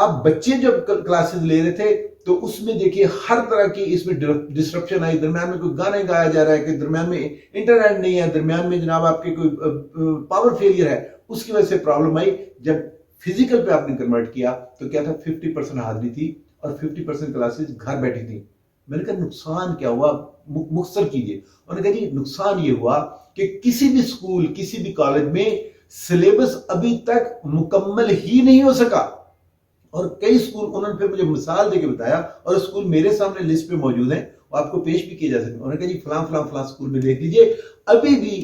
آپ بچے جب کلاسز لے رہے تھے تو اس میں دیکھیے ہر طرح کی اس میں ڈسرپشن آئی، درمیان میں کوئی گانے گایا جا رہا ہے کہ درمیان میں انٹرنیٹ نہیں ہے، درمیان میں جناب آپ کے کوئی پاور فیلئر ہے، اس کی وجہ سے پرابلم آئی۔ جب فزیکل پہ آپ نے کنورٹ کیا تو کیا تھا 50% حاضری تھی اور 50% کلاسز گھر بیٹھی تھی۔ میں نے کہا نقصان کیا ہوا، مختصر کیجئے۔ انہوں نے کہا جی نقصان یہ ہوا کہ کسی بھی اسکول کسی بھی کالج میں سلیبس ابھی تک مکمل ہی نہیں ہو سکا، اور کئی اسکول انہوں نے پھر مجھے مثال دے کے بتایا، اور اسکول میرے سامنے لسٹ پہ موجود ہیں، وہ آپ کو پیش بھی کیے جا سکتے ہیں۔ انہوں نے کہا جی فلاں فلاں فلاں اسکول میں دیکھ لیجئے ابھی بھی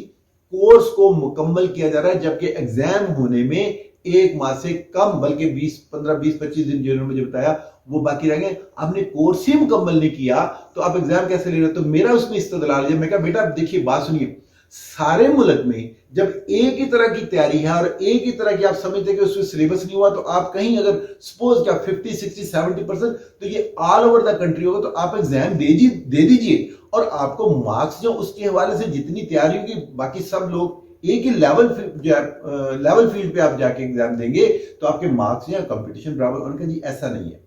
کورس کو مکمل کیا جا رہا ہے، جبکہ ایگزام ہونے میں ایک ماہ سے کم، بلکہ 15-20-25 دن جو انہوں نے مجھے بتایا وہ باقی رہ گئے۔ آپ نے کورس ہی مکمل نہیں کیا تو آپ ایگزام کیسے لے رہے؟ تو میرا اس میں استدلال ہے، میں کہا بیٹا دیکھیے بات سنیے، سارے ملک میں جب ایک ہی طرح کی تیاری ہے اور ایک ہی طرح کی آپ سمجھتے کہ اس میں سلیبس نہیں ہوا، تو آپ کہیں اگر سپوز کیا 50-60-70% تو یہ آل اوور دا کنٹری ہوگا، تو آپ ایگزام دے دیجئے، اور آپ کو مارکس جو اس کے حوالے سے جتنی تیاری ہوگی باقی سب لوگ ایک ہی لیول فیلڈ پہ آپ جا کے ایگزام دیں گے تو آپ کے مارکس یا کمپٹیشن برابر۔ انہوں نے کہا جی ایسا نہیں ہے،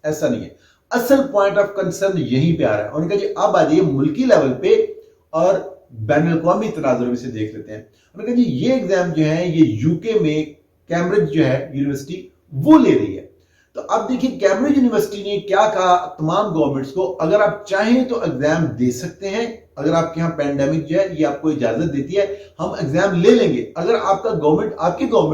ایسا نہیں ہے، اصل پوائنٹ آف کنسرن یہیں پہ آ رہا ہے۔ انہوں نے کہا جی اب آ جائیے ملکی لیول پہ اور بین الاقوامی تناظر میں سے دیکھ لیتے ہیں۔ انہوں نے کہا جی یہ ایگزام جو ہے یہ یو کے میں کیمبرج جو ہے یونیورسٹی وہ لے رہی ہے۔ تو اب دیکھیں کیمبرج یونیورسٹی نے کیا کہا تمام گورنمنٹس کو، اگر آپ چاہیں تو ایگزام دے سکتے ہیں، اگر آپ کے ہاں پینڈیمک جو ہے یہ آپ کو اجازت دیتی ہے ہم ایگزام لے لیں گے۔ اگر آپ کا گورنمنٹ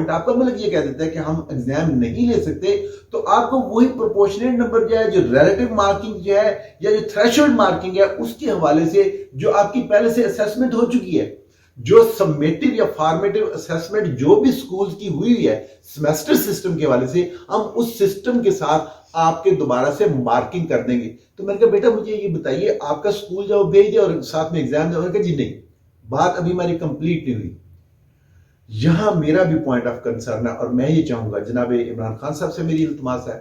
آپ کا ملک یہ کہہ دیتا ہے کہ ہم ایگزام نہیں لے سکتے، تو آپ کو وہی پروپورشنیٹ نمبر جو ہے، جو ریلیٹو مارکنگ جو ہے یا جو تھریشولڈ مارکنگ ہے، اس کے حوالے سے جو آپ کی پہلے سے اسیسمنٹ ہو چکی ہے، جو سبمیٹو یا فارمیٹو اسیسمنٹ جو بھی سکولز کی ہوئی ہے سیمیسٹر سسٹم کے حوالے سے، ہم اس سسٹم کے ساتھ آپ کے دوبارہ سے مارکنگ کر دیں گے۔ تو میں نے کہا بیٹا مجھے یہ بتائیے آپ کا سکول جب بھیج دے اور ساتھ میں ایگزام دے؟ انہوں نے کہا جی نہیں، بات ابھی ہماری کمپلیٹ نہیں ہوئی۔ یہاں میرا بھی پوائنٹ آف کنسرن ہے، اور میں یہ چاہوں گا جناب عمران خان صاحب سے میری التماس ہے،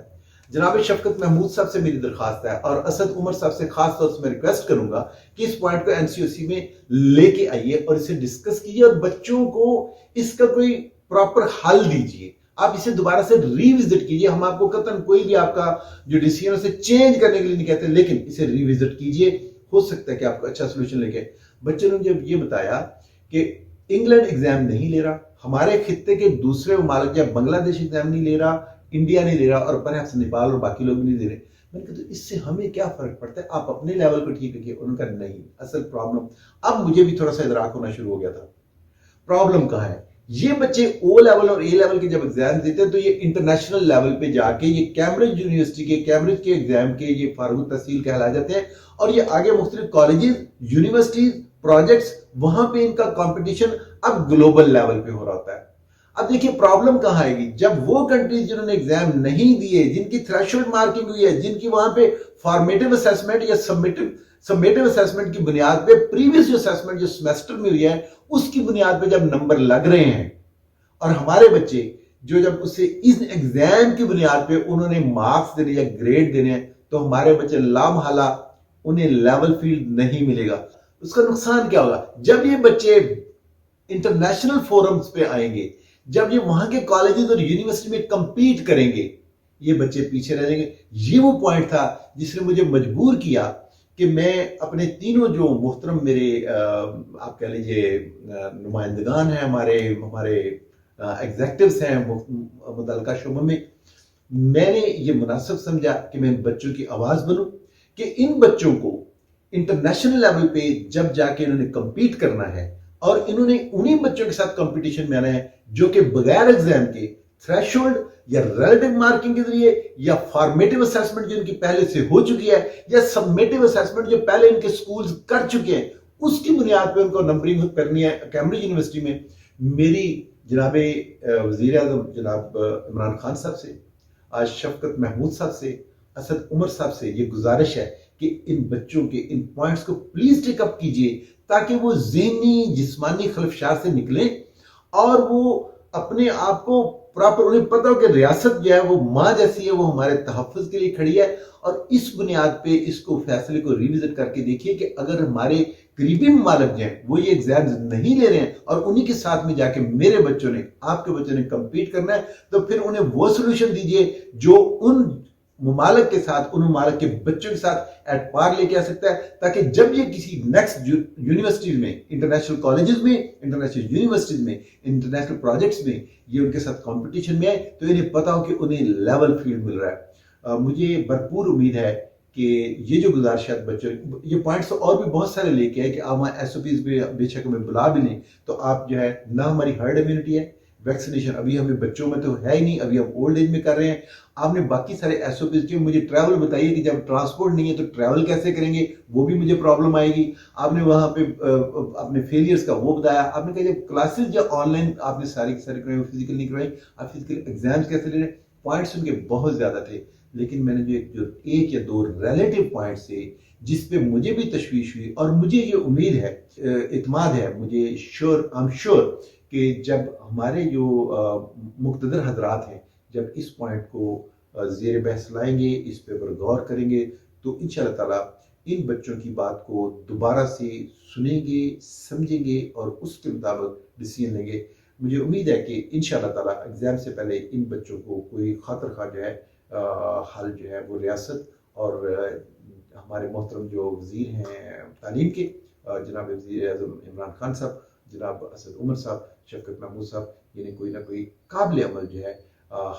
جناب شفقت محمود صاحب سے میری درخواست ہے، اور اسد عمر صاحب سے خاص طور سے میں ریکویسٹ کروں گا کہ اس پوائنٹ کو NCOC میں لے کے آئیے اور اسے ڈسکس کیجیے، اور بچوں کو اس کا کوئی پراپر حل دیجیے۔ آپ اسے دوبارہ سے ریوزٹ کیجیے، ہم آپ کو قطعاً کوئی بھی آپ کا جو ڈیسیژن اسے چینج کرنے کے لیے نہیں کہتے، لیکن اسے ریوزٹ کیجیے، ہو سکتا ہے کہ آپ کو اچھا سولوشن لے کے۔ بچوں نے جب یہ بتایا کہ انگلینڈ ایگزام نہیں لے رہا، ہمارے خطے کے دوسرے ممالک یا بنگلہ دیش ایگزام نہیں لے رہا، انڈیا نہیں لے رہا، اور پرہیپس نیپال اور باقی لوگ نہیں دے رہے، میں نے کہا تو اس سے ہمیں کیا فرق پڑتا ہے، آپ اپنے لیول کو ٹھیک رکھیے۔ انہوں نے کہا نہیں، اصل پرابلم اب مجھے بھی تھوڑا سا ادراک ہونا شروع ہو گیا تھا، پرابلم کہاں ہے۔ یہ بچے او لیول اور اے لیول کے جب ایگزام دیتے ہیں تو یہ انٹرنیشنل لیول پہ جا کے یہ کیمبرج یونیورسٹی کے کیمبرج کے ایگزام کے یہ فارغ التحصیل کہلائے جاتے ہیں، اور یہ آگے مختلف کالجز، یونیورسٹیز، پروجیکٹس، وہاں پہ ان کا کمپٹیشن اب گلوبل لیول پہ ہو رہا ہوتا ہے۔ اب دیکھیے پرابلم کہاں آئے گی، جب وہ کنٹریز جنہوں نے ایگزام نہیں دیے، جن کی تھریشولڈ مارکنگ ہوئی ہے، جن کی وہاں پہ فارمیٹو اسیسمنٹ یا سبمیٹو اسیسمنٹ کی بنیاد پہ پریویس جو اسیسمنٹ جو سیمیسٹر میں ہوئی ہے اس کی بنیاد پہ جب نمبر لگ رہے ہیں، اور ہمارے بچے جو جب اسے اس ایگزام کی بنیاد پہ انہوں نے مارکس دینے یا گریڈ دینے ہیں، تو ہمارے بچے لامحالہ انہیں لیول فیلڈ نہیں ملے گا۔ اس کا نقصان کیا ہوگا؟ جب یہ بچے انٹرنیشنل فورمز پہ آئیں گے، جب یہ وہاں کے کالجز اور یونیورسٹی میں کمپیٹ کریں گے، یہ بچے پیچھے رہ جائیں گے۔ یہ وہ پوائنٹ تھا جس نے مجھے مجبور کیا کہ میں اپنے تینوں جو محترم میرے آپ کہہ لیجئے نمائندگان ہیں، ہمارے ایگزیکٹوز ہیں متعلقہ شعبوں میں نے یہ مناسب سمجھا کہ میں ان بچوں کی آواز بنوں، کہ ان بچوں کو انٹرنیشنل لیول پہ جب جا کے انہوں نے کمپیٹ کرنا ہے، اور انہوں نے انہی بچوں کے ساتھ کمپٹیشن میں آنا ہے جو کہ بغیر ایگزام کے تھریشولڈ یا ریلیٹو مارکنگ کے ذریعے یا فارمیٹو اسیسمنٹ جو ان کی پہلے سے ہو چکی ہے یا سبمیٹو اسیسمنٹ جو پہلے ان کے سکولز کر چکے ہیں، اس کی بنیاد پہ ان کو نمبرنگ کرنی ہے کیمبرج یونیورسٹی میں۔ میری جناب وزیر اعظم جناب عمران خان صاحب سے، آج شفقت محمود صاحب سے، اسد عمر صاحب سے یہ گزارش ہے کہ ان بچوں کے ان پوائنٹس کو پلیز ٹیک اپ کیجئے، تاکہ وہ ذہنی جسمانی خلفشار سے نکلیں اور وہ اپنے آپ کو پراپر انہیں پتہ ہو کہ ریاست جو ہے وہ ماں جیسی ہے، وہ ہمارے تحفظ کے لیے کھڑی ہے، اور اس بنیاد پہ اس کو فیصلے کو ریوزٹ کر کے دیکھیے کہ اگر ہمارے قریبی ممالک جو ہیں وہ یہ ایگزامز نہیں لے رہے ہیں اور انہی کے ساتھ میں جا کے میرے بچوں نے، آپ کے بچوں نے کمپیٹ کرنا ہے، تو پھر انہیں وہ سلوشن دیجئے جو ان ممالک کے ساتھ، ان ممالک کے بچوں کے ساتھ ایٹ پار لے کے آ سکتا ہے، تاکہ جب یہ کسی نیکسٹ یونیورسٹیز میں، انٹرنیشنل کالجز میں، انٹرنیشنل یونیورسٹیز میں، انٹرنیشنل پروجیکٹس میں یہ ان کے ساتھ کمپٹیشن میں آئے تو انہیں پتا ہو کہ انہیں لیول فیلڈ مل رہا ہے۔ مجھے بھرپور امید ہے کہ یہ جو گزارشات بچوں، یہ پوائنٹس اور بھی بہت سارے لے کے آئے کہ آپ ایس او پیز بھی بے شک ہمیں بلا بھی لیں تو آپ جو ہے نہ ہماری ہرڈ امیونٹی ہے، ویکسینیشن ابھی ہمیں بچوں میں تو ہے ہی نہیں، ابھی ہم اولڈ ایج میں کر رہے ہیں۔ آپ نے باقی سارے ایس او پیز کے مجھے ٹریول بتائیے کہ جب ٹرانسپورٹ نہیں ہے تو ٹریول کیسے کریں گے، وہ بھی مجھے پرابلم آئے گی۔ آپ نے وہاں پہ اپنے فیلئرز کا وہ بتایا، آپ نے کہا جب کلاسز جو آن لائن آپ نے ساری کی ساری کروائی، فزیکل نہیں کروائی، آپ فزیکل ایگزامز کیسے لے رہے ہیں؟ پوائنٹس ان کے بہت زیادہ تھے، لیکن میں نے جو ایک یا دو ریلیٹیو پوائنٹس تھے جس پہ مجھے بھی تشویش ہوئی، اور مجھے یہ امید ہے، اعتماد ہے، مجھے I'm sure کہ جب ہمارے جو مقتدر حضرات ہیں جب اس پوائنٹ کو زیر بحث لائیں گے، اس پہ پر غور کریں گے، تو انشاءاللہ تعالیٰ ان بچوں کی بات کو دوبارہ سے سنیں گے، سمجھیں گے اور اس کے مطابق ڈیسیژن لیں گے۔ مجھے امید ہے کہ انشاءاللہ تعالیٰ ایگزام سے پہلے ان بچوں کو کوئی خاطر خواہ جو ہے حل جو ہے وہ ریاست اور ہمارے محترم جو وزیر ہیں تعلیم کے، جناب وزیر اعظم عمران خان صاحب، جناب اسد عمر صاحب، شفقت محمود صاحب، یعنی کوئی نہ کوئی قابل عمل جو ہے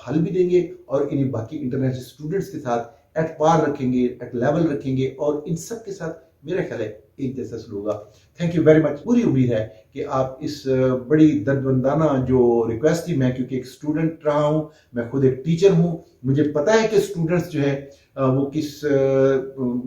حل بھی دیں گے، اور انہیں باقی انٹرنیشنل اسٹوڈنٹس کے ساتھ ایٹ پار رکھیں گے، ایٹ لیول رکھیں گے، اور ان سب کے ساتھ میرا خیال ہے ایک جیسا سلوک ہوگا۔ Thank you very much. پوری امید ہے کہ آپ اس بڑی دردمندانہ جو ریکویسٹ تھی، میں کیونکہ ایک اسٹوڈنٹ رہا ہوں، میں خود ایک ٹیچر ہوں، مجھے پتا ہے کہ اسٹوڈنٹس جو ہے وہ کس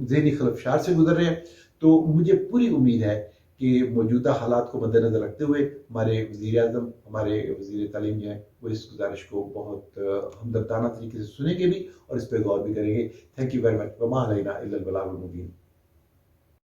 ذہنی خلفشار سے گزر رہے ہیں، تو مجھے پوری امید ہے کہ موجودہ حالات کو مد نظر رکھتے ہوئے ہمارے وزیر اعظم، ہمارے وزیر تعلیم جو ہے وہ اس گزارش کو بہت ہمدردانہ طریقے سے سنیں گے بھی اور اس پہ غور بھی کریں گے۔ Thank you very much. وما علینا الا البلاغ المبین۔